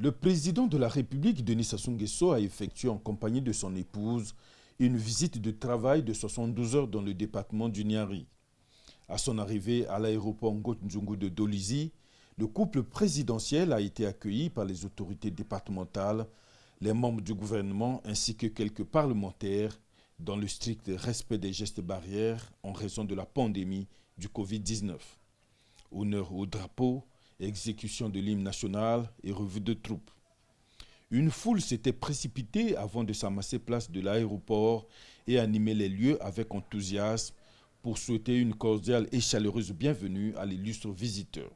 Le président de la République, Denis Sassou Nguesso, a effectué en compagnie de son épouse une visite de travail de 72 heures dans le département du Niari. À son arrivée à l'aéroport Ngo-Ndjoungu de Dolizy, le couple présidentiel a été accueilli par les autorités départementales, les membres du gouvernement ainsi que quelques parlementaires dans le strict respect des gestes barrières en raison de la pandémie du Covid-19. Honneur au drapeau, exécution de l'hymne national et revue de troupes. Une foule s'était précipitée avant de s'amasser place de l'aéroport et animer les lieux avec enthousiasme pour souhaiter une cordiale et chaleureuse bienvenue à l'illustre visiteur.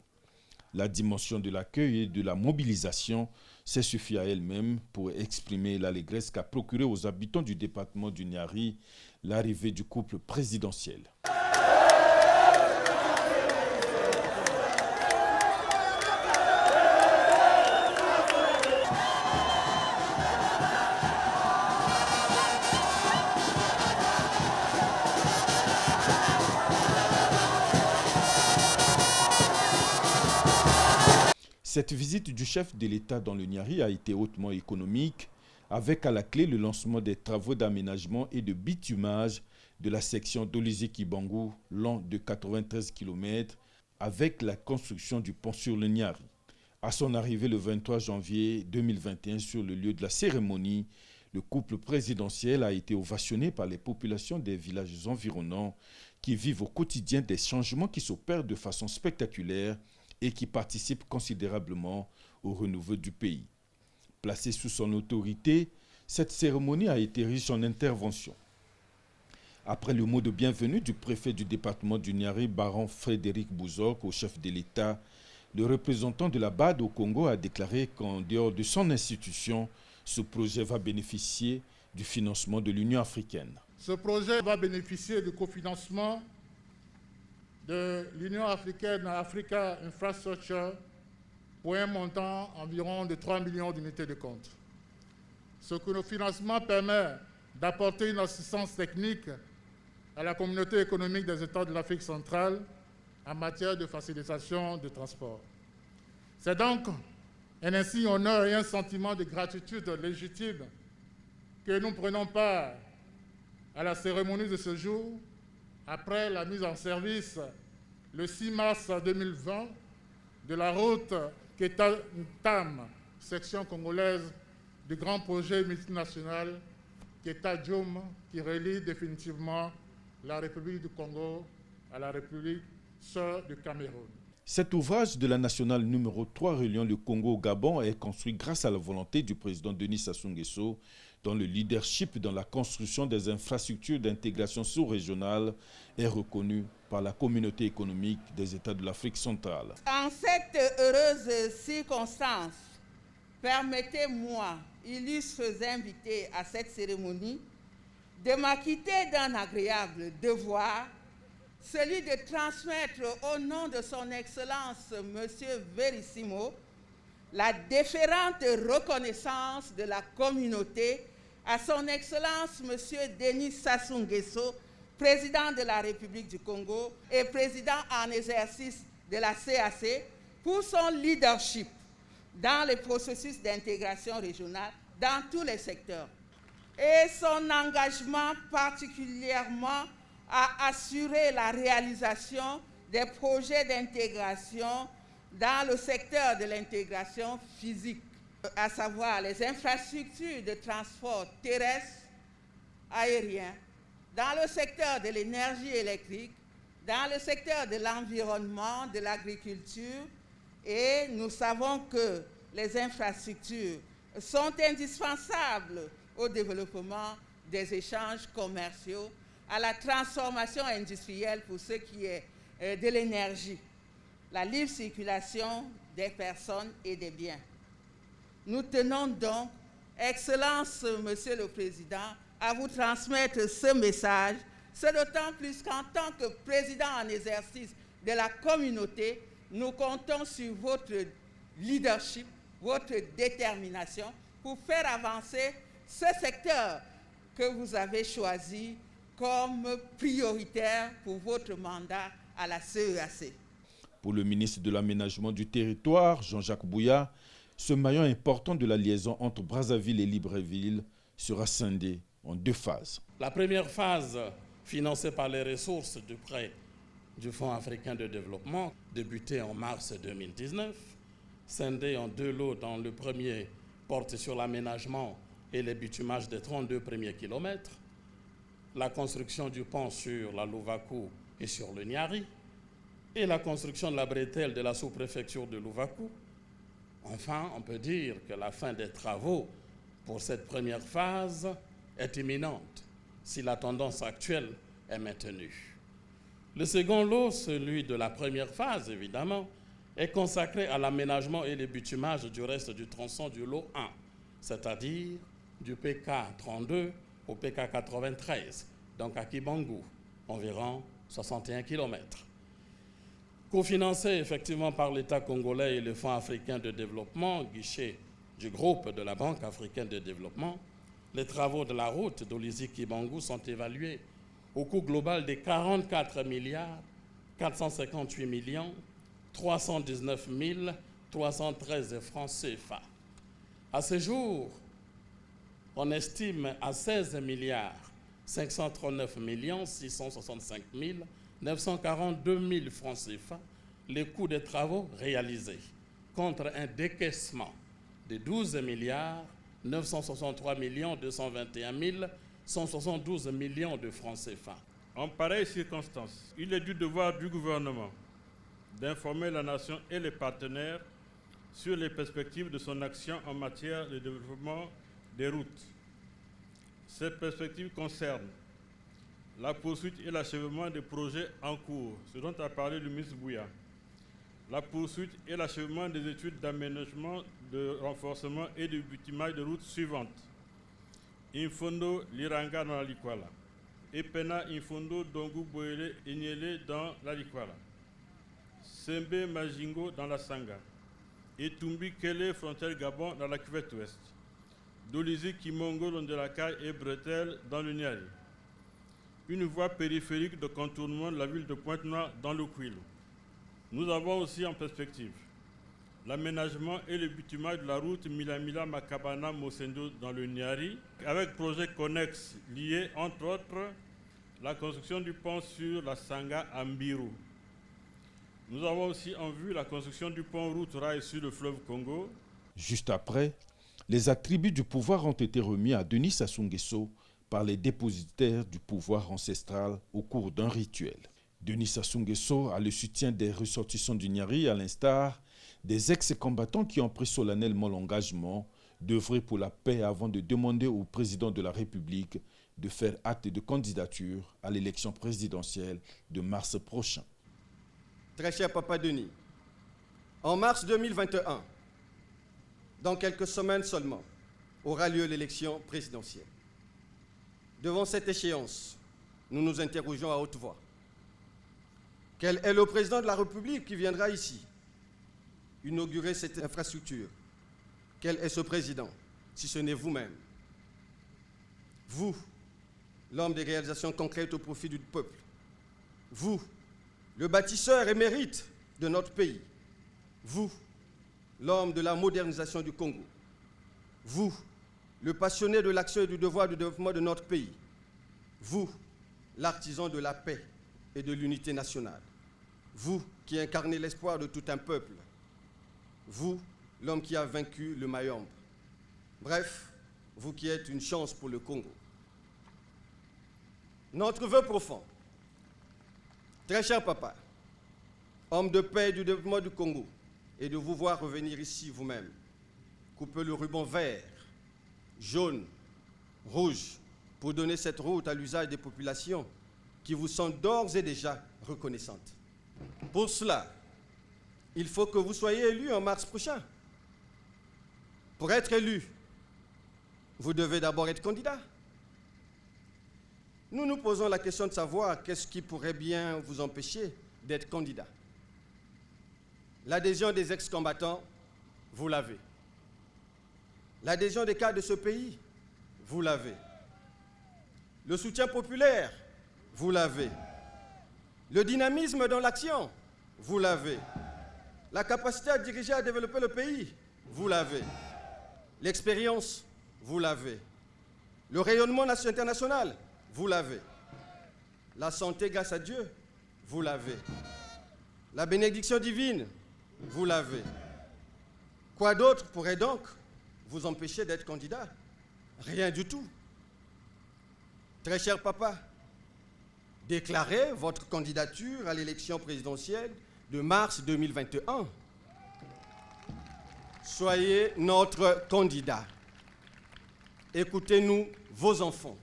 La dimension de l'accueil et de la mobilisation s'est suffit à elle-même pour exprimer l'allégresse qu'a procuré aux habitants du département du Niari l'arrivée du couple présidentiel. Cette visite du chef de l'État dans le Niari a été hautement économique, avec à la clé le lancement des travaux d'aménagement et de bitumage de la section Dolizy-Kibangu, long de 93 km, avec la construction du pont sur le Niari. À son arrivée le 23 janvier 2021 sur le lieu de la cérémonie, le couple présidentiel a été ovationné par les populations des villages environnants qui vivent au quotidien des changements qui s'opèrent de façon spectaculaire et qui participe considérablement au renouveau du pays. Placée sous son autorité, cette cérémonie a été riche en interventions. Après le mot de bienvenue du préfet du département du Niari, baron Frédéric Bouzok, au chef de l'État, le représentant de la BAD au Congo a déclaré qu'en dehors de son institution, ce projet va bénéficier du financement de l'Union africaine. Ce projet va bénéficier du cofinancement de l'Union africaine Africa Infrastructure pour un montant environ de 3 millions d'unités de compte. Ce financement permet d'apporter une assistance technique à la communauté économique des États de l'Afrique centrale en matière de facilitation de transport. C'est donc un insigne honneur et un sentiment de gratitude légitime que nous prenons part à la cérémonie de ce jour après la mise en service le 6 mars 2020 de la route Keta-Ntam, section congolaise du grand projet multinational Keta-Djoum qui relie définitivement la République du Congo à la République sœur du Cameroun. Cet ouvrage de la nationale numéro 3 reliant le Congo au Gabon est construit grâce à la volonté du président Denis Sassou Nguesso dont le leadership dans la construction des infrastructures d'intégration sous-régionale est reconnu par la communauté économique des États de l'Afrique centrale. En cette heureuse circonstance, permettez-moi, illustres invités à cette cérémonie, de m'acquitter d'un agréable devoir, celui de transmettre au nom de son Excellence M. Verissimo la déférente reconnaissance de la communauté à son Excellence M. Denis Sassou Nguesso, président de la République du Congo et président en exercice de la CAC, pour son leadership dans le processus d'intégration régionale dans tous les secteurs et son engagement particulièrement à assurer la réalisation des projets d'intégration dans le secteur de l'intégration physique, à savoir les infrastructures de transport terrestre, aérien, dans le secteur de l'énergie électrique, dans le secteur de l'environnement, de l'agriculture, et nous savons que les infrastructures sont indispensables au développement des échanges commerciaux, à la transformation industrielle pour ce qui est de l'énergie, la libre circulation des personnes et des biens. Nous tenons donc, Excellence, Monsieur le Président, à vous transmettre ce message, c'est d'autant plus qu'en tant que président en exercice de la communauté, nous comptons sur votre leadership, votre détermination pour faire avancer ce secteur que vous avez choisi comme prioritaire pour votre mandat à la CEAC. Pour le ministre de l'Aménagement du Territoire, Jean-Jacques Bouya, Ce maillon important de la liaison entre Brazzaville et Libreville sera scindé en 2 phases. La première phase, financée par les ressources du prêt du Fonds africain de développement, débutée en mars 2019, scindée en 2 lots dont le premier porte sur l'aménagement et le bitumage des 32 premiers kilomètres, la construction du pont sur la Louvakou et sur le Niari, et la construction de la bretelle de la sous-préfecture de Louvakou. Enfin, on peut dire que la fin des travaux pour cette première phase est imminente, si la tendance actuelle est maintenue. Le second lot, celui de la première phase, évidemment, est consacré à l'aménagement et le bitumage du reste du tronçon du lot 1, c'est-à-dire du PK 32 au PK 93, donc à Kibangu, environ 61 km. Cofinancé effectivement par l'État congolais et le Fonds africain de développement, guichet du groupe de la Banque africaine de développement, les travaux de la route d'Olizi-Kibangu sont évalués au coût global de 44 milliards 458 millions 319 313 francs CFA. À ce jour, on estime à 16 milliards 539 665 942 francs CFA les coûts des travaux réalisés, contre un décaissement de 12 milliards 963 221 172 millions de francs CFA. En pareille circonstance, il est du devoir du gouvernement d'informer la nation et les partenaires sur les perspectives de son action en matière de développement des routes. Ces perspectives concernent la poursuite et l'achèvement des projets en cours, ce dont a parlé le ministre Bouya, la poursuite et l'achèvement des études d'aménagement, de renforcement et de bitumage de routes suivantes: Infondo Liranga dans la Likwala, Epena Infondo Dongu Boele Enyele dans la Likwala, Sembe Majingo dans la Sanga, Etumbi Kele frontière Gabon dans la cuvette ouest, Dolizi Kimongo dans la Caille et Bretel dans le Niari, une voie périphérique de contournement de la ville de Pointe-Noire dans le Kwilu. Nous avons aussi en perspective l'aménagement et le bitumage de la route Milamila-Makabana-Mosendo dans le Niari, avec projets connexes liés, entre autres, la construction du pont sur la Sanga à Mbiru. Nous avons aussi en vue la construction du pont route-rail sur le fleuve Congo. Juste après, les attributs du pouvoir ont été remis à Denis Sassou Nguesso par les dépositaires du pouvoir ancestral au cours d'un rituel. Denis Sassou Nguesso a le soutien des ressortissants du Niari, à l'instar des ex-combattants qui ont pris solennellement l'engagement d'œuvrer pour la paix avant de demander au président de la République de faire acte de candidature à l'élection présidentielle de mars prochain. Très cher Papa Denis, en mars 2021, dans quelques semaines seulement, aura lieu l'élection présidentielle. Devant cette échéance, nous nous interrogeons à haute voix. Quel est le président de la République qui viendra ici inaugurer cette infrastructure? Quel est ce président, si ce n'est vous-même? Vous, l'homme des réalisations concrètes au profit du peuple. Vous, le bâtisseur émérite de notre pays. Vous, l'homme de la modernisation du Congo. Vous, le passionné de l'action et du devoir du développement de notre pays. Vous, l'artisan de la paix et de l'unité nationale. Vous qui incarnez l'espoir de tout un peuple. Vous, l'homme qui a vaincu le Mayombe. Bref, vous qui êtes une chance pour le Congo. Notre vœu profond, très cher papa, homme de paix et du développement du Congo, est de vous voir revenir ici vous-même, couper le ruban vert, jaune, rouge, pour donner cette route à l'usage des populations qui vous sont d'ores et déjà reconnaissantes. Pour cela, il faut que vous soyez élu en mars prochain. Pour être élu, vous devez d'abord être candidat. Nous nous posons la question de savoir qu'est-ce qui pourrait bien vous empêcher d'être candidat. L'adhésion des ex-combattants, vous l'avez. L'adhésion des cadres de ce pays, vous l'avez. Le soutien populaire, vous l'avez. Le dynamisme dans l'action, vous l'avez. La capacité à diriger et à développer le pays, vous l'avez. L'expérience, vous l'avez. Le rayonnement international, vous l'avez. La santé, grâce à Dieu, vous l'avez. La bénédiction divine, vous l'avez. Quoi d'autre pourrait donc vous empêcher d'être candidat? Rien du tout. Très cher papa, déclarez votre candidature à l'élection présidentielle de mars 2021. Soyez notre candidat. Écoutez-nous, vos enfants.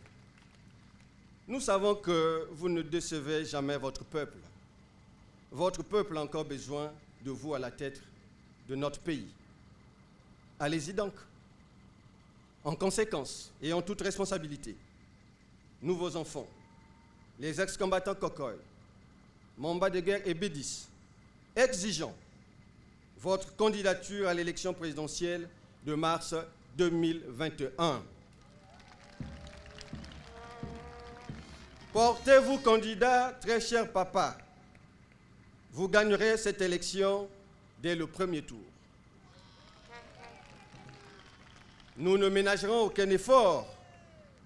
Nous savons que vous ne décevez jamais votre peuple. Votre peuple a encore besoin de vous à la tête de notre pays. Allez-y donc. En conséquence et en toute responsabilité, nous, vos enfants, les ex-combattants Kokoy, Mamba de Guerre et Bédis, exigeons votre candidature à l'élection présidentielle de mars 2021. Portez-vous candidat, très cher papa. Vous gagnerez cette élection dès le premier tour. Nous ne ménagerons aucun effort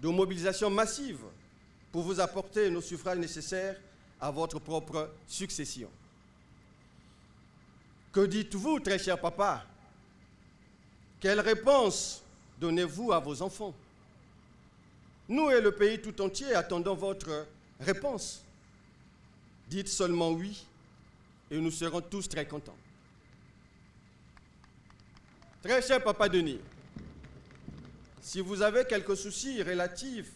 de mobilisation massive pour vous apporter nos suffrages nécessaires à votre propre succession. Que dites-vous, très cher papa? Quelle réponse donnez-vous à vos enfants? Nous et le pays tout entier attendons votre réponse. Dites seulement oui et nous serons tous très contents. Très cher papa Denis, si vous avez quelques soucis relatifs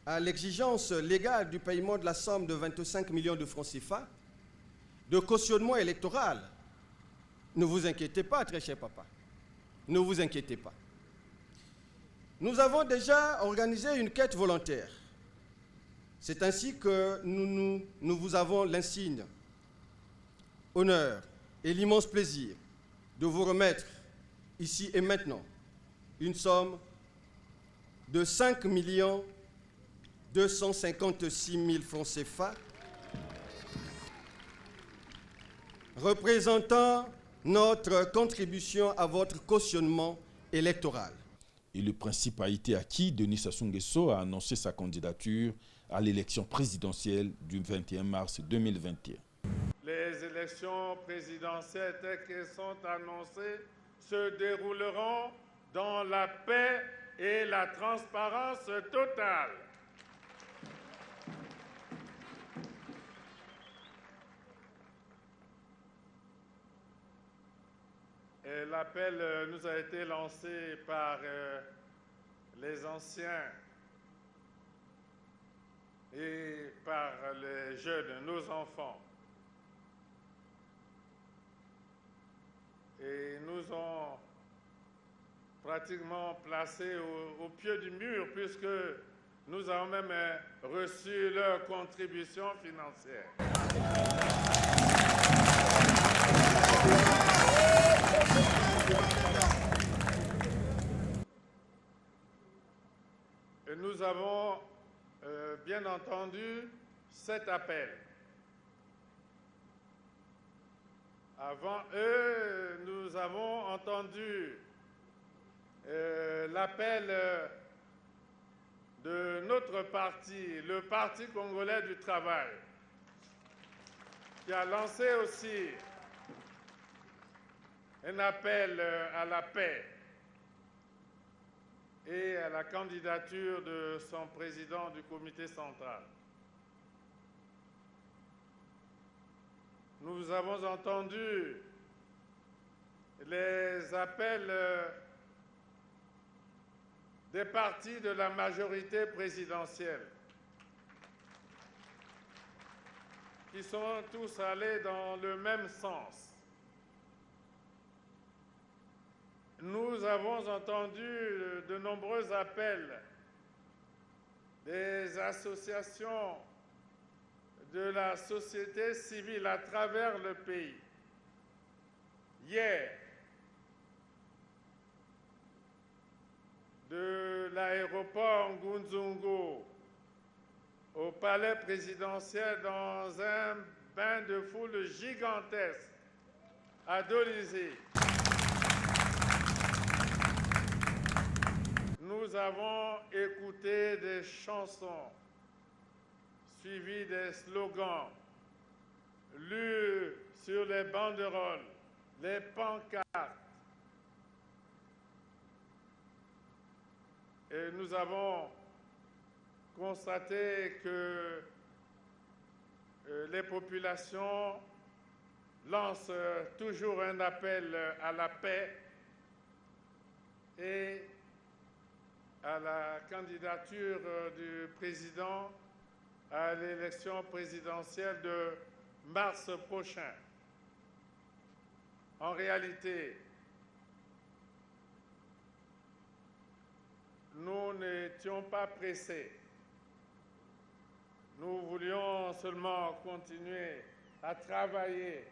à l'exigence légale du paiement de la somme de 25 millions de francs CFA, de cautionnement électoral, ne vous inquiétez pas, très cher papa. Ne vous inquiétez pas. Nous avons déjà organisé une quête volontaire. C'est ainsi que nous vous avons l'insigne, honneur et l'immense plaisir de vous remettre, ici et maintenant, une somme de 5 256 000 francs CFA, représentant notre contribution à votre cautionnement électoral. Et le principe a été acquis. Denis Sassou Nguesso a annoncé sa candidature à l'élection présidentielle du 21 mars 2021. Les élections présidentielles telles qu'elles sont annoncées se dérouleront dans la paix et la transparence totale. L'appel nous a été lancé par les anciens et par les jeunes, nos enfants. Et nous ont pratiquement placés au pied du mur puisque nous avons même reçu leur contribution financière. Et nous avons bien entendu cet appel. Avant eux, nous avons entendu l'appel de notre parti, le Parti congolais du travail, qui a lancé aussi un appel à la paix et à la candidature de son président du comité central. Nous avons entendu les appels des partis de la majorité présidentielle qui sont tous allés dans le même sens. Nous avons entendu de nombreux appels des associations de la société civile à travers le pays. Hier, de l'aéroport Ngunzungu au palais présidentiel dans un bain de foule gigantesque à Dolisie. nous avons écouté des chansons, suivi des slogans, lus sur les banderoles, les pancartes. Et nous avons constaté que les populations lancent toujours un appel à la paix et à la candidature du président à l'élection présidentielle de mars prochain. En réalité, nous n'étions pas pressés. Nous voulions seulement continuer à travailler,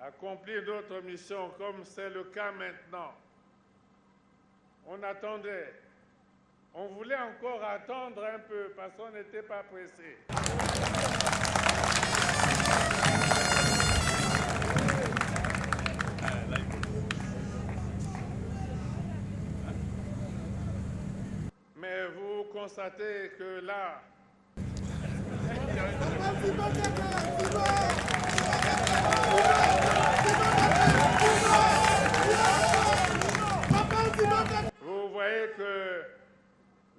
à accomplir d'autres missions comme c'est le cas maintenant. On attendait. On voulait encore attendre un peu parce qu'on n'était pas pressés. Mais vous constatez que là, vous voyez que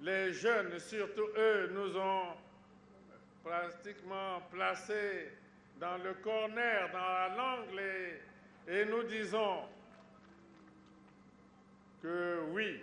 les jeunes, surtout eux, nous ont pratiquement placés dans le corner, dans l'angle, et nous disons que oui.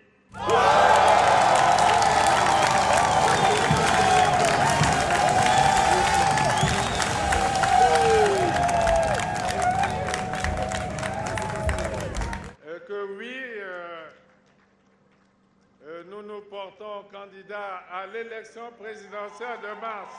Nous nous portons candidats à l'élection présidentielle de mars.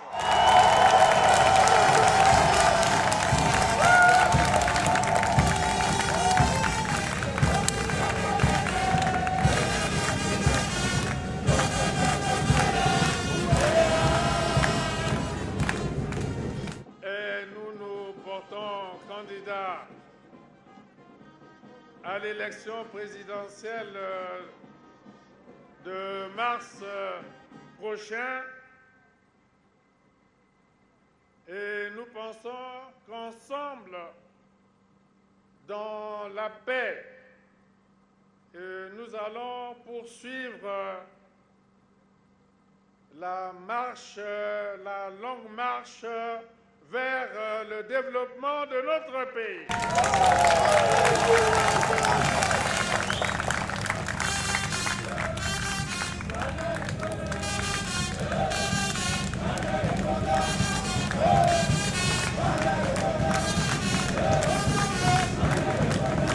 Et nous nous portons candidats à l'élection présidentielle de mars prochain, et nous pensons qu'ensemble, dans la paix, nous allons poursuivre la marche, la longue marche vers le développement de notre pays.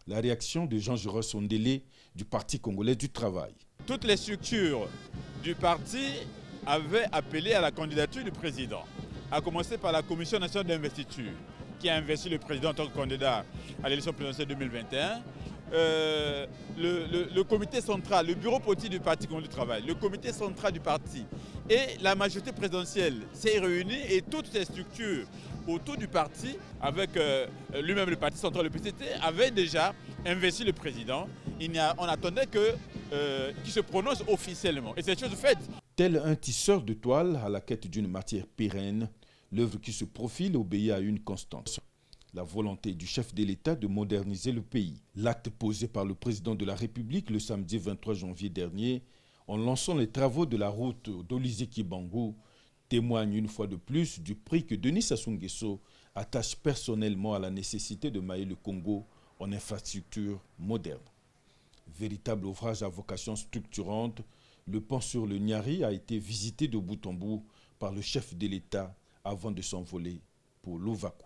La réaction de Jean-Jérôme Sondélé du Parti congolais du travail. Toutes les structures du parti avaient appelé à la candidature du président, à commencer par la Commission nationale d'investiture, qui a investi le président en tant que candidat à l'élection présidentielle 2021. Le comité central, le bureau politique du Parti congolais du travail, le comité central du parti et la majorité présidentielle s'est réunie, et toutes ces structures autour du parti, avec lui-même le parti central, le PCT, avaient déjà investi le président. On attendait qu'il se prononce officiellement. Et c'est chose faite. Tel un tisseur de toile à la quête d'une matière pérenne, l'œuvre qui se profile obéit à une constance. La volonté du chef de l'État de moderniser le pays. L'acte posé par le président de la République le samedi 23 janvier dernier, en lançant les travaux de la route d'Olysée-Kibangu, témoigne une fois de plus du prix que Denis Sassou Nguesso attache personnellement à la nécessité de mailler le Congo en infrastructure moderne. Véritable ouvrage à vocation structurante, le pont sur le Niari a été visité de bout en bout par le chef de l'État avant de s'envoler pour l'Ovakou.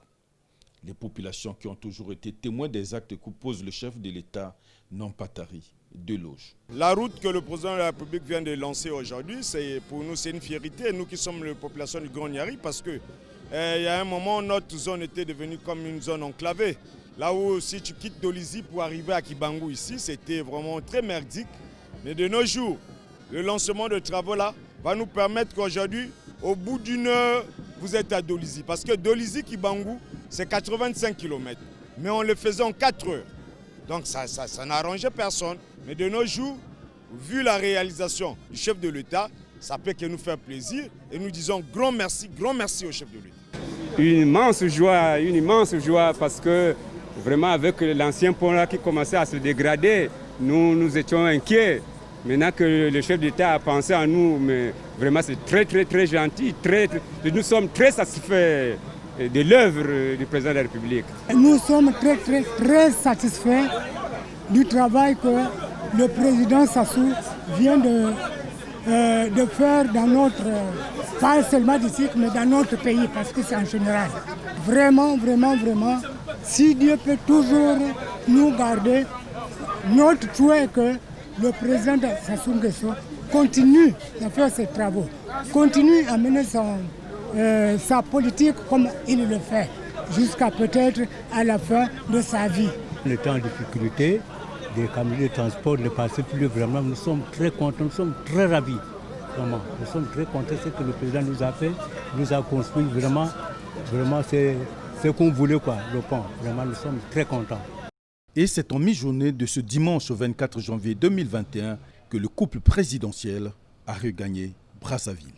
Les populations qui ont toujours été témoins des actes que pose le chef de l'État n'ont pas tari d'éloges. La route que le président de la République vient de lancer aujourd'hui, pour nous c'est une fierté, nous qui sommes la population du Grand Niari, parce que il y a un moment, notre zone était devenue comme une zone enclavée. Là où si tu quittes Dolizy pour arriver à Kibangu ici, c'était vraiment très merdique. Mais de nos jours, le lancement de travaux là va nous permettre qu'aujourd'hui, au bout d'une heure, vous êtes à Dolizy. Parce que Dolizy-Kibangu, c'est 85 km. Mais on le faisait en 4 heures. Donc ça n'arrangeait personne. Mais de nos jours, vu la réalisation du chef de l'État, ça peut que nous faire plaisir et nous disons grand merci au chef de l'État. Une immense joie parce que vraiment avec l'ancien pont là qui commençait à se dégrader, nous étions inquiets. Maintenant que le chef d'État a pensé à nous, mais vraiment c'est très gentil, nous sommes très satisfaits de l'œuvre du président de la République. Nous sommes très satisfaits du travail que le président Sassou vient de faire dans notre, pas seulement d'ici, mais dans notre pays, parce que c'est en général. Vraiment, si Dieu peut toujours nous garder, notre souhait est que le président Sassou Nguesso continue à faire ses travaux, continue à mener sa politique comme il le fait, jusqu'à peut-être à la fin de sa vie. On était en difficulté, des camions de transport ne passaient plus vraiment. Nous sommes très contents, nous sommes très ravis. Vraiment. Nous sommes très contents de ce que le président nous a fait, nous a construit vraiment c'est ce qu'on voulait le pont. Vraiment, nous sommes très contents. Et c'est en mi-journée de ce dimanche 24 janvier 2021 que le couple présidentiel a regagné Brazzaville.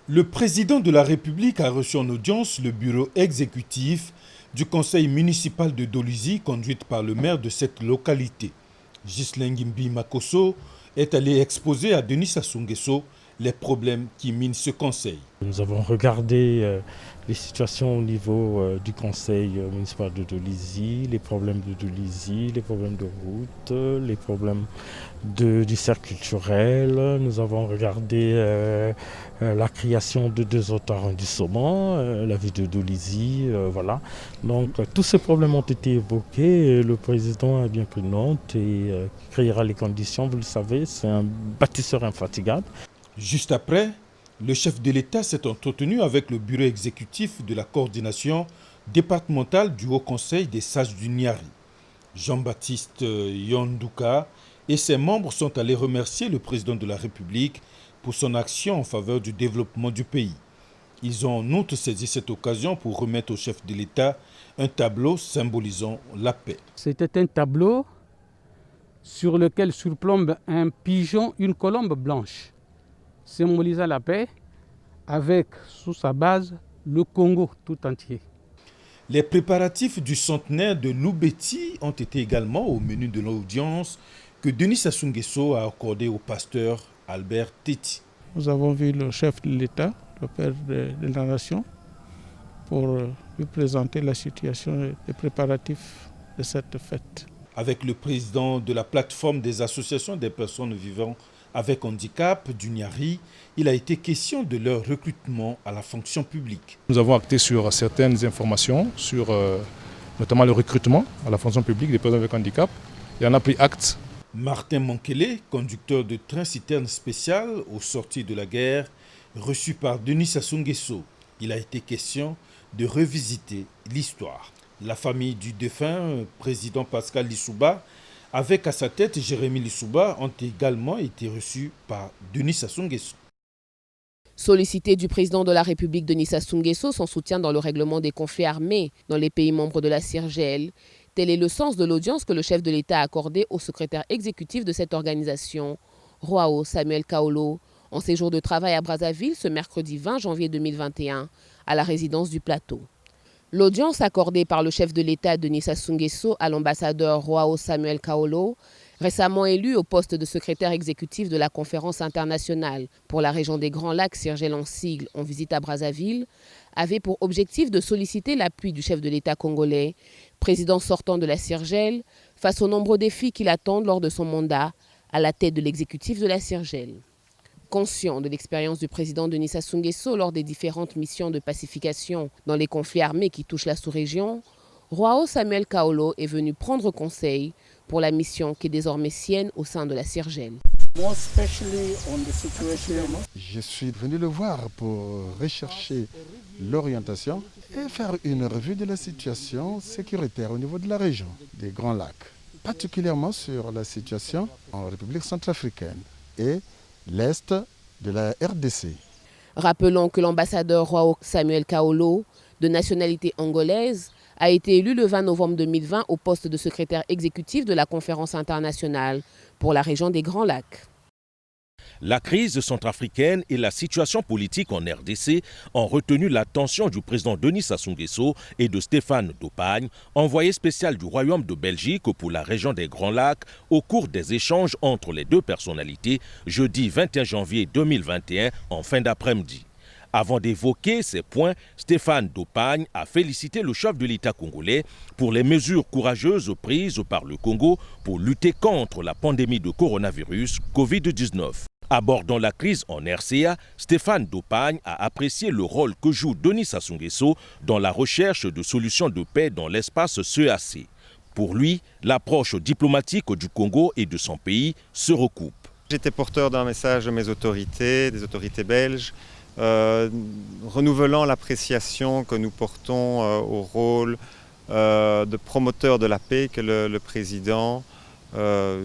Le président de la République a reçu en audience le bureau exécutif du conseil municipal de Dolisie, conduite par le maire de cette localité. Ghislain Gimbi Makosso est allé exposer à Denis Sassou Nguesso les problèmes qui minent ce conseil. Nous avons regardé les situations au niveau du conseil municipal de Dolisie, les problèmes de Dolisie, les problèmes de route, les problèmes du cercle culturel. Nous avons regardé la création de 2 autres arrondissements, la ville de Dolisie, voilà. Donc tous ces problèmes ont été évoqués et le président a bien pris note et créera les conditions. Vous le savez, c'est un bâtisseur infatigable. Juste après, le chef de l'État s'est entretenu avec le bureau exécutif de la coordination départementale du Haut Conseil des sages du Niari. Jean-Baptiste Yondouka et ses membres sont allés remercier le président de la République pour son action en faveur du développement du pays. Ils ont en outre saisi cette occasion pour remettre au chef de l'État un tableau symbolisant la paix. C'était un tableau sur lequel surplombe un pigeon, une colombe blanche, symbolisant la paix, avec sous sa base le Congo tout entier. Les préparatifs du centenaire de Loubeti ont été également au menu de l'audience que Denis Sassou Nguesso a accordé au pasteur Albert Teti. Nous avons vu le chef de l'État, le père de la nation, pour lui présenter la situation et les préparatifs de cette fête. Avec le président de la plateforme des associations des personnes vivant avec handicap du Niari, il a été question de leur recrutement à la fonction publique. Nous avons acté sur certaines informations, sur notamment le recrutement à la fonction publique des personnes avec handicap, et on a pris acte. Martin Mankele, conducteur de train-citerne spécial aux sorties de la guerre, reçu par Denis Sassou Nguesso. Il a été question de revisiter l'histoire. La famille du défunt président Pascal Lissouba, avec à sa tête Jérémy Lissouba, ont également été reçus par Denis Sassou Nguesso. Sollicité du président de la République Denis Sassou Nguesso, son soutien dans le règlement des conflits armés dans les pays membres de la CIRGL, tel est le sens de l'audience que le chef de l'État a accordée au secrétaire exécutif de cette organisation, Roao Samuel Kaolo, en séjour de travail à Brazzaville ce mercredi 20 janvier 2021 à la résidence du Plateau. L'audience accordée par le chef de l'État Denis Sassou Nguesso à l'ambassadeur Roao Samuel Kaolo, récemment élu au poste de secrétaire exécutif de la conférence internationale pour la région des Grands Lacs CIRGL en sigle en visite à Brazzaville, avait pour objectif de solliciter l'appui du chef de l'État congolais, président sortant de la CIRGL, face aux nombreux défis qui l'attendent lors de son mandat à la tête de l'exécutif de la CIRGL. Conscient de l'expérience du président Denis Sassou Nguesso lors des différentes missions de pacification dans les conflits armés qui touchent la sous-région, Roao Samuel Kaolo est venu prendre conseil pour la mission qui est désormais sienne au sein de la CIRGL. Je suis venu le voir pour rechercher l'orientation et faire une revue de la situation sécuritaire au niveau de la région des Grands Lacs, particulièrement sur la situation en République centrafricaine et l'Est de la RDC. Rappelons que l'ambassadeur Roao Samuel Kaolo de nationalité angolaise, a été élu le 20 novembre 2020 au poste de secrétaire exécutif de la conférence internationale pour la région des Grands Lacs. La crise centrafricaine et la situation politique en RDC ont retenu l'attention du président Denis Sassou Nguesso et de Stéphane Dopagne, envoyé spécial du Royaume de Belgique pour la région des Grands Lacs, au cours des échanges entre les deux personnalités, jeudi 21 janvier 2021 en fin d'après-midi. Avant d'évoquer ces points, Stéphane Dopagne a félicité le chef de l'État congolais pour les mesures courageuses prises par le Congo pour lutter contre la pandémie de coronavirus Covid-19. Abordant la crise en RCA, Stéphane Dopagne a apprécié le rôle que joue Denis Sassou Nguesso dans la recherche de solutions de paix dans l'espace CEAC. Pour lui, l'approche diplomatique du Congo et de son pays se recoupe. J'étais porteur d'un message de mes autorités, des autorités belges, renouvelant l'appréciation que nous portons au rôle de promoteur de la paix que le président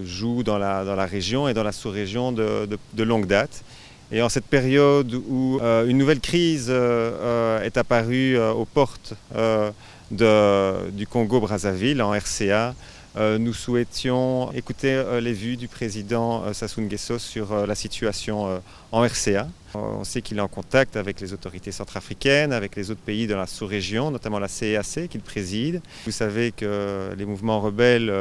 joue dans la région et dans la sous-région de longue date. Et en cette période où une nouvelle crise est apparue aux portes du Congo-Brazzaville, en RCA, nous souhaitions écouter les vues du président Sassou Nguesso sur la situation en RCA. On sait qu'il est en contact avec les autorités centrafricaines, avec les autres pays de la sous-région, notamment la CEAC qu'il préside. Vous savez que les mouvements rebelles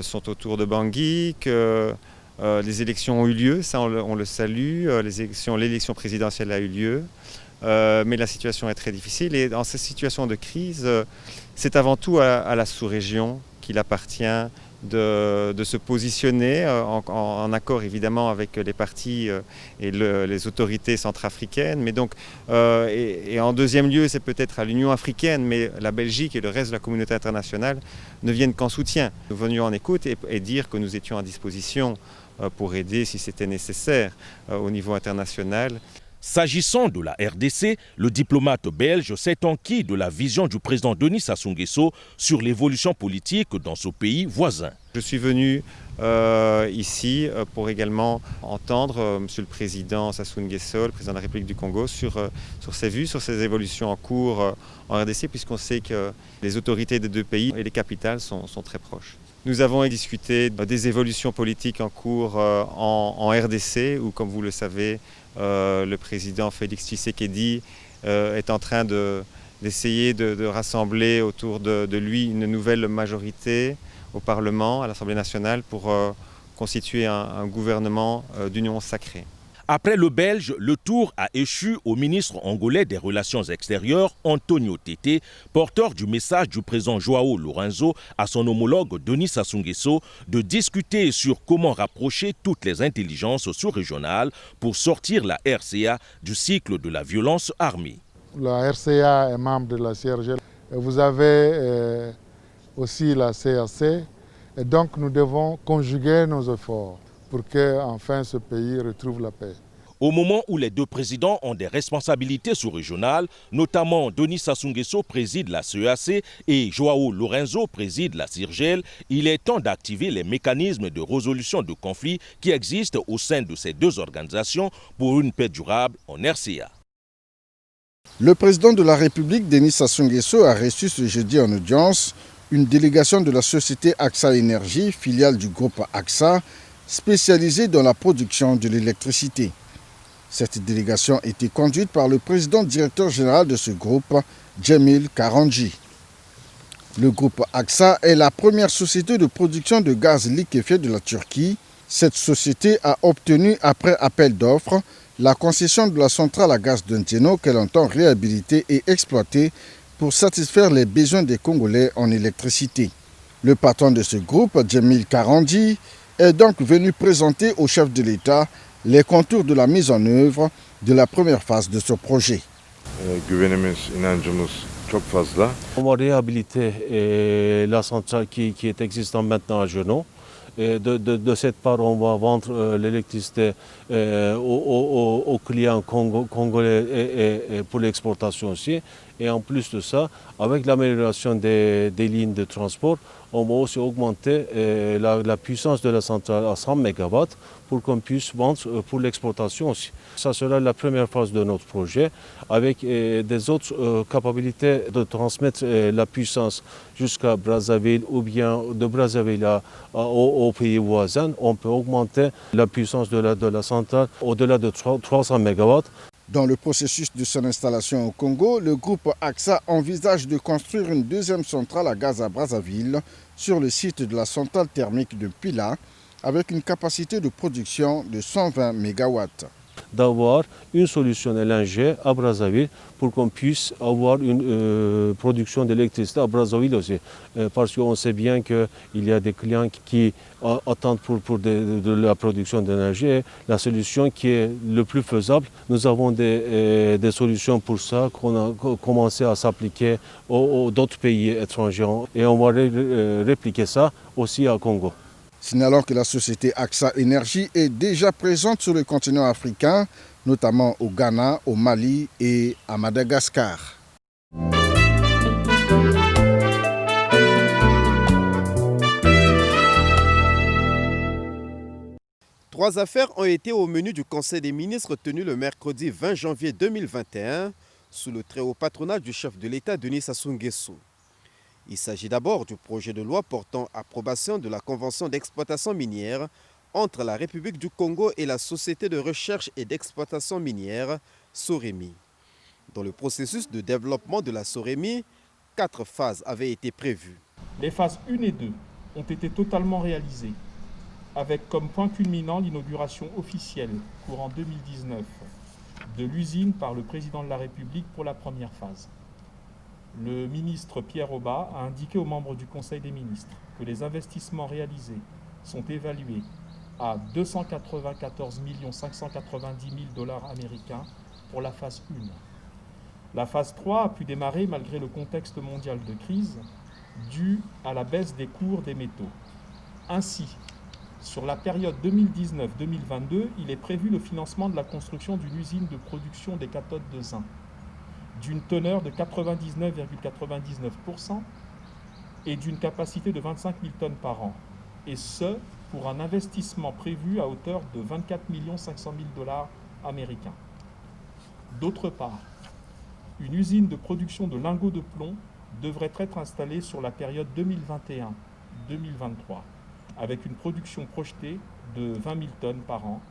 sont autour de Bangui, que les élections ont eu lieu, ça on le salue, l'élection présidentielle a eu lieu, mais la situation est très difficile et dans ces situations de crise, c'est avant tout à la sous-région qu'il appartient de se positionner en accord évidemment avec les partis et les autorités centrafricaines. Mais donc, et en deuxième lieu, c'est peut-être à l'Union africaine, mais la Belgique et le reste de la communauté internationale ne viennent qu'en soutien. Nous venions en écoute et dire que nous étions à disposition pour aider si c'était nécessaire au niveau international. S'agissant de la RDC, le diplomate belge s'est enquis de la vision du président Denis Sassou Nguesso sur l'évolution politique dans ce pays voisin. Je suis venu ici pour également entendre Monsieur le Président Sassou Nguesso, le président de la République du Congo, sur ses vues, sur ses évolutions en cours en RDC, puisqu'on sait que les autorités des deux pays et les capitales sont très proches. Nous avons discuté des évolutions politiques en cours en RDC, où, comme vous le savez, le président Félix Tshisekedi est en train d'essayer de rassembler autour de lui une nouvelle majorité au Parlement, à l'Assemblée nationale, pour constituer un gouvernement d'union sacrée. Après le Belge, le tour a échu au ministre angolais des Relations extérieures, Antonio Tété, porteur du message du président João Lourenço à son homologue Denis Sassou Nguesso de discuter sur comment rapprocher toutes les intelligences sous-régionales pour sortir la RCA du cycle de la violence armée. La RCA est membre de la CIRGL. Vous avez aussi la CAC. Et donc nous devons conjuguer nos efforts pour que enfin ce pays retrouve la paix. Au moment où les deux présidents ont des responsabilités sous-régionales, notamment Denis Sassou Nguesso préside la CEAC et João Lourenço préside la CIRGL, il est temps d'activer les mécanismes de résolution de conflits qui existent au sein de ces deux organisations pour une paix durable en RCA. Le président de la République, Denis Sassou Nguesso, a reçu ce jeudi en audience une délégation de la société AXA Énergie, filiale du groupe AXA, spécialisée dans la production de l'électricité. Cette délégation était conduite par le président directeur général de ce groupe, Djemil Karanji. Le groupe AXA est la première société de production de gaz liquéfié de la Turquie. Cette société a obtenu, après appel d'offres, la concession de la centrale à gaz d'Untieno qu'elle entend réhabiliter et exploiter pour satisfaire les besoins des Congolais en électricité. Le patron de ce groupe, Djemil Karanji, est donc venu présenter au chef de l'État les contours de la mise en œuvre de la première phase de ce projet. On va réhabiliter la centrale qui est existante maintenant à Juno. Et de cette part, on va vendre l'électricité aux clients congolais et pour l'exportation aussi. Et en plus de ça, avec l'amélioration des lignes de transport, on va aussi augmenter la puissance de la centrale à 100 MW pour qu'on puisse vendre pour l'exportation aussi. Ça sera la première phase de notre projet avec des autres capacités de transmettre la puissance jusqu'à Brazzaville ou bien de Brazzaville aux pays voisins. On peut augmenter la puissance de la centrale au-delà de 300 MW. Dans le processus de son installation au Congo, le groupe AXA envisage de construire une deuxième centrale à gaz à Brazzaville sur le site de la centrale thermique de Pila avec une capacité de production de 120 MW. D'avoir une solution LNG à Brazzaville pour qu'on puisse avoir une production d'électricité à Brazzaville aussi. Parce qu'on sait bien qu'il y a des clients qui attendent pour de la production d'énergie. La solution qui est le plus faisable, nous avons des solutions pour ça qu'on a commencé à s'appliquer aux d'autres pays étrangers. Et on va répliquer ça aussi au Congo. Signalons que la société AXA Énergie est déjà présente sur le continent africain, notamment au Ghana, au Mali et à Madagascar. Trois affaires ont été au menu du Conseil des ministres tenu le mercredi 20 janvier 2021 sous le très haut patronage du chef de l'État Denis Sassou Nguesso. Il s'agit d'abord du projet de loi portant approbation de la convention d'exploitation minière entre la République du Congo et la Société de recherche et d'exploitation minière, SOREMI. Dans le processus de développement de la SOREMI, 4 phases avaient été prévues. Les phases 1 et 2 ont été totalement réalisées, avec comme point culminant l'inauguration officielle, courant 2019, de l'usine par le président de la République pour la première phase. Le ministre Pierre Auba a indiqué aux membres du Conseil des ministres que les investissements réalisés sont évalués à 294 590 000 $ américains pour la phase 1. La phase 3 a pu démarrer malgré le contexte mondial de crise dû à la baisse des cours des métaux. Ainsi, sur la période 2019-2022, il est prévu le financement de la construction d'une usine de production des cathodes de zinc d'une teneur de 99,99% et d'une capacité de 25 000 tonnes par an, et ce, pour un investissement prévu à hauteur de 24 500 000 $ américains. D'autre part, une usine de production de lingots de plomb devrait être installée sur la période 2021-2023, avec une production projetée de 20 000 tonnes par an,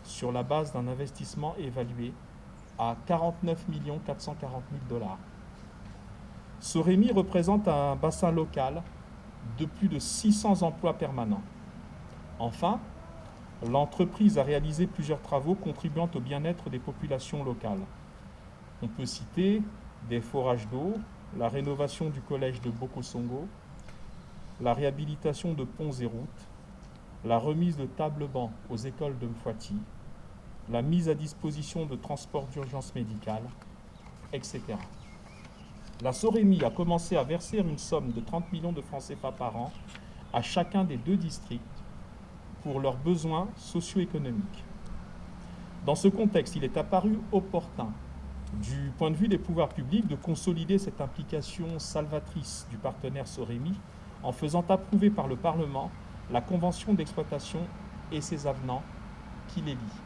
sur la base d'un investissement évalué à 49 440 000 $. SOREMI représente un bassin local de plus de 600 emplois permanents. Enfin, l'entreprise a réalisé plusieurs travaux contribuant au bien-être des populations locales. On peut citer des forages d'eau, la rénovation du collège de Bokosongo, la réhabilitation de ponts et routes, la remise de tables-bancs aux écoles de Mfouati, la mise à disposition de transports d'urgence médicale, etc. La SOREMI a commencé à verser une somme de 30 millions de francs CFA par an à chacun des 2 districts pour leurs besoins socio-économiques. Dans ce contexte, il est apparu opportun, du point de vue des pouvoirs publics, de consolider cette implication salvatrice du partenaire SOREMI en faisant approuver par le Parlement la convention d'exploitation et ses avenants qui les lient.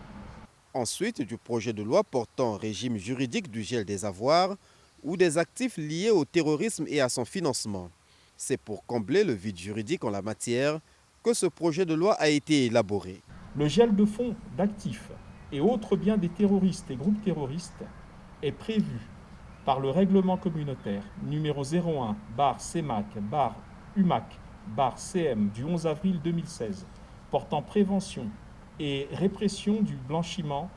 Ensuite, du projet de loi portant régime juridique du gel des avoirs ou des actifs liés au terrorisme et à son financement. C'est pour combler le vide juridique en la matière que ce projet de loi a été élaboré. Le gel de fonds d'actifs et autres biens des terroristes et groupes terroristes est prévu par le règlement communautaire numéro 01/CEMAC/UMAC/CM du 11 avril 2016 portant prévention et répression du blanchiment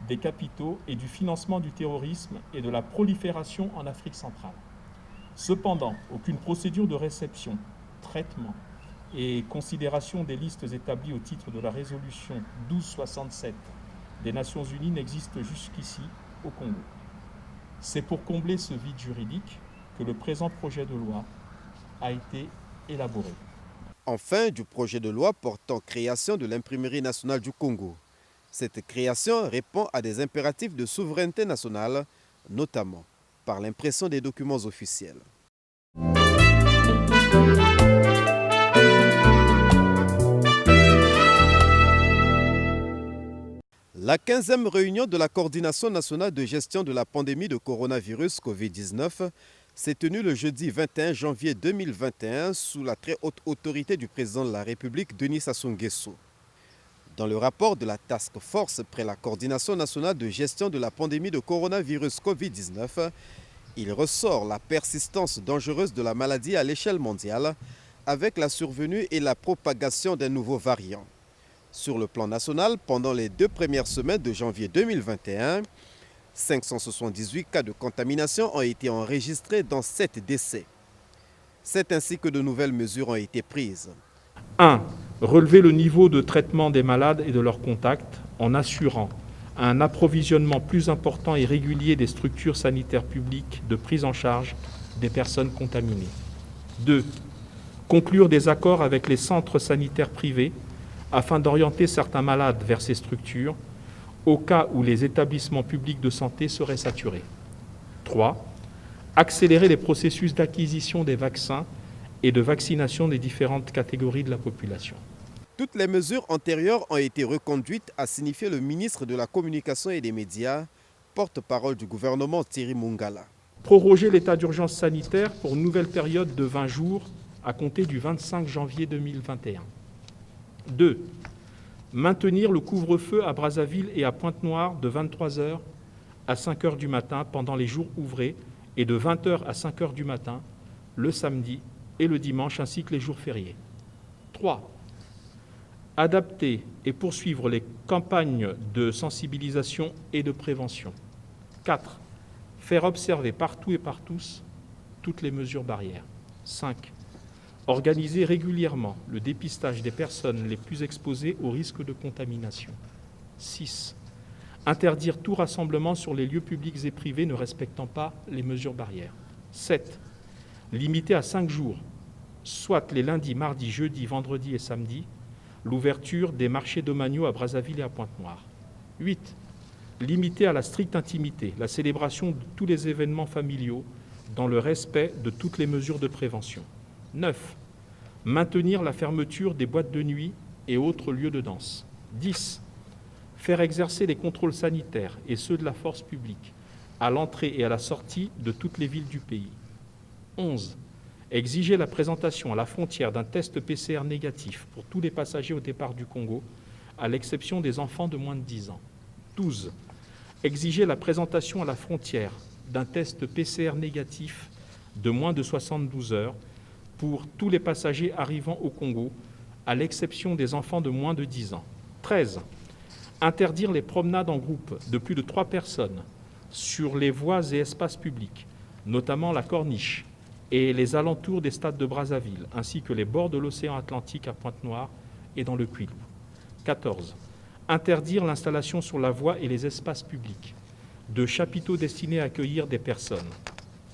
des capitaux et du financement du terrorisme et de la prolifération en Afrique centrale. Cependant, aucune procédure de réception, traitement et considération des listes établies au titre de la résolution 1267 des Nations Unies n'existe jusqu'ici au Congo. C'est pour combler ce vide juridique que le présent projet de loi a été élaboré. Enfin, du projet de loi portant création de l'imprimerie nationale du Congo. Cette création répond à des impératifs de souveraineté nationale, notamment par l'impression des documents officiels. La 15e réunion de la Coordination nationale de gestion de la pandémie de coronavirus Covid-19 s'est tenue le jeudi 21 janvier 2021 sous la très haute autorité du président de la République, Denis Sassou Nguesso. Dans le rapport de la Task Force près la Coordination nationale de gestion de la pandémie de coronavirus Covid-19, il ressort la persistance dangereuse de la maladie à l'échelle mondiale avec la survenue et la propagation des nouveaux variants. Sur le plan national, pendant les 2 premières semaines de janvier 2021, 578 cas de contamination ont été enregistrés dans 7 décès. C'est ainsi que de nouvelles mesures ont été prises. 1. Relever le niveau de traitement des malades et de leurs contacts en assurant un approvisionnement plus important et régulier des structures sanitaires publiques de prise en charge des personnes contaminées. 2. Conclure des accords avec les centres sanitaires privés afin d'orienter certains malades vers ces structures au cas où les établissements publics de santé seraient saturés. 3. Accélérer les processus d'acquisition des vaccins et de vaccination des différentes catégories de la population. Toutes les mesures antérieures ont été reconduites, a signifié le ministre de la Communication et des Médias, porte-parole du gouvernement Thierry Mungala. Proroger l'état d'urgence sanitaire pour une nouvelle période de 20 jours à compter du 25 janvier 2021. 2. Maintenir le couvre-feu à Brazzaville et à Pointe-Noire de 23h à 5h du matin pendant les jours ouvrés et de 20h à 5h du matin le samedi et le dimanche ainsi que les jours fériés. 3. Adapter et poursuivre les campagnes de sensibilisation et de prévention. 4. Faire observer partout et par tous toutes les mesures barrières. 5. Organiser régulièrement le dépistage des personnes les plus exposées au risque de contamination. 6. Interdire tout rassemblement sur les lieux publics et privés ne respectant pas les mesures barrières. 7. Limiter à 5 jours, soit les lundis, mardis, jeudis, vendredis et samedis, l'ouverture des marchés domaniaux à Brazzaville et à Pointe-Noire. 8. Limiter à la stricte intimité la célébration de tous les événements familiaux dans le respect de toutes les mesures de prévention. 9. Maintenir la fermeture des boîtes de nuit et autres lieux de danse. 10. Faire exercer les contrôles sanitaires et ceux de la force publique à l'entrée et à la sortie de toutes les villes du pays. 11. Exiger la présentation à la frontière d'un test PCR négatif pour tous les passagers au départ du Congo, à l'exception des enfants de moins de 10 ans. 12. Exiger la présentation à la frontière d'un test PCR négatif de moins de 72 heures pour tous les passagers arrivant au Congo, à l'exception des enfants de moins de 10 ans. 13. Interdire les promenades en groupe de plus de 3 personnes sur les voies et espaces publics, notamment la Corniche et les alentours des stades de Brazzaville, ainsi que les bords de l'océan Atlantique à Pointe-Noire et dans le Kwilu. 14. Interdire l'installation sur la voie et les espaces publics de chapiteaux destinés à accueillir des personnes.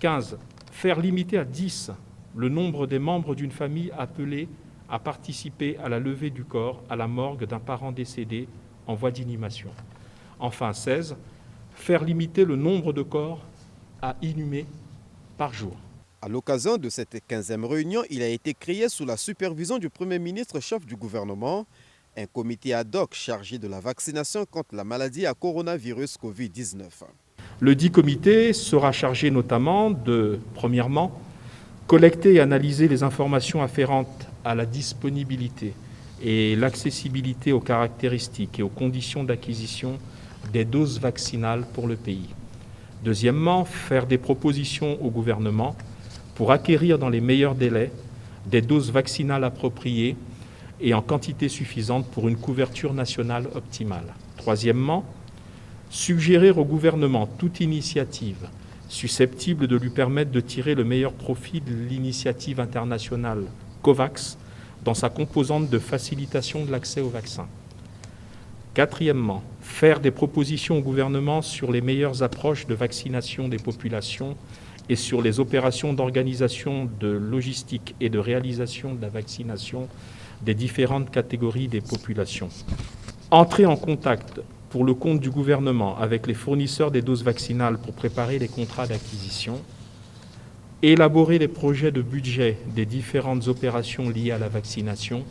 15. Faire limiter à 10 le nombre des membres d'une famille appelés à participer à la levée du corps à la morgue d'un parent décédé en voie d'inhumation. Enfin, 16. Faire limiter le nombre de corps à inhumer par jour. À l'occasion de cette 15e réunion, il a été créé sous la supervision du Premier ministre chef du gouvernement un comité ad hoc chargé de la vaccination contre la maladie à coronavirus Covid-19. Le dit comité sera chargé notamment de, premièrement, collecter et analyser les informations afférentes à la disponibilité et l'accessibilité aux caractéristiques et aux conditions d'acquisition des doses vaccinales pour le pays. Deuxièmement, faire des propositions au gouvernement pour acquérir dans les meilleurs délais des doses vaccinales appropriées et en quantité suffisante pour une couverture nationale optimale. Troisièmement, suggérer au gouvernement toute initiative susceptible de lui permettre de tirer le meilleur profit de l'initiative internationale COVAX dans sa composante de facilitation de l'accès au vaccin. Quatrièmement, faire des propositions au gouvernement sur les meilleures approches de vaccination des populations et sur les opérations d'organisation de logistique et de réalisation de la vaccination des différentes catégories des populations. Entrer en contact pour le compte du gouvernement avec les fournisseurs des doses vaccinales pour préparer les contrats d'acquisition, élaborer les projets de budget des différentes opérations liées à la vaccination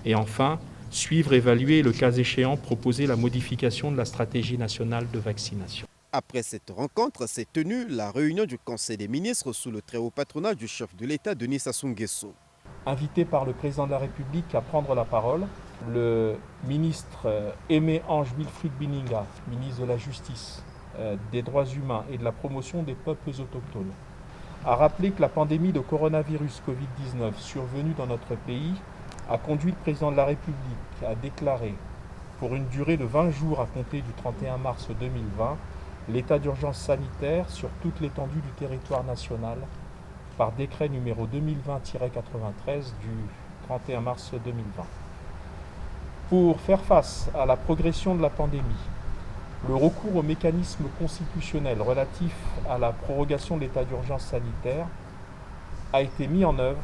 et enfin, suivre, évaluer et, le cas échéant, proposer la modification de la stratégie nationale de vaccination. Après cette rencontre s'est tenue la réunion du Conseil des ministres sous le très haut patronage du chef de l'État, Denis Sassou Nguesso. Invité par le président de la République à prendre la parole, le ministre Aimé Ange Wilfried Bininga, ministre de la Justice, des Droits humains et de la promotion des peuples autochtones, a rappelé que la pandémie de coronavirus Covid-19 survenue dans notre pays a conduit le président de la République à déclarer, pour une durée de 20 jours à compter du 31 mars 2020, l'état d'urgence sanitaire sur toute l'étendue du territoire national par décret numéro 2020-93 du 31 mars 2020. Pour faire face à la progression de la pandémie, le recours au mécanisme constitutionnel relatif à la prorogation de l'état d'urgence sanitaire a été mis en œuvre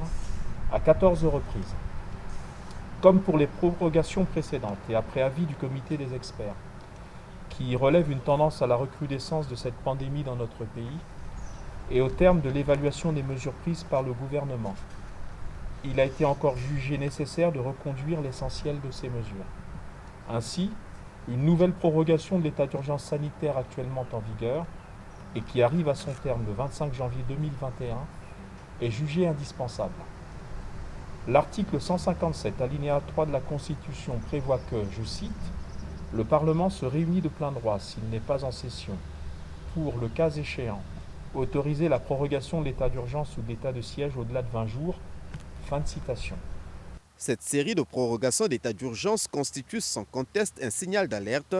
à 14 reprises. Comme pour les prorogations précédentes et après avis du comité des experts, qui relève une tendance à la recrudescence de cette pandémie dans notre pays, et au terme de l'évaluation des mesures prises par le gouvernement, il a été encore jugé nécessaire de reconduire l'essentiel de ces mesures. Ainsi, une nouvelle prorogation de l'état d'urgence sanitaire actuellement en vigueur, et qui arrive à son terme le 25 janvier 2021, est jugée indispensable. L'article 157, alinéa 3 de la Constitution prévoit que, je cite, « Le Parlement se réunit de plein droit s'il n'est pas en session pour, le cas échéant, autoriser la prorogation de l'état d'urgence ou de l'état de siège au-delà de 20 jours. » Fin de citation. Cette série de prorogations d'état d'urgence constitue sans conteste un signal d'alerte,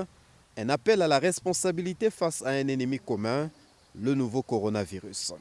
un appel à la responsabilité face à un ennemi commun, le nouveau coronavirus.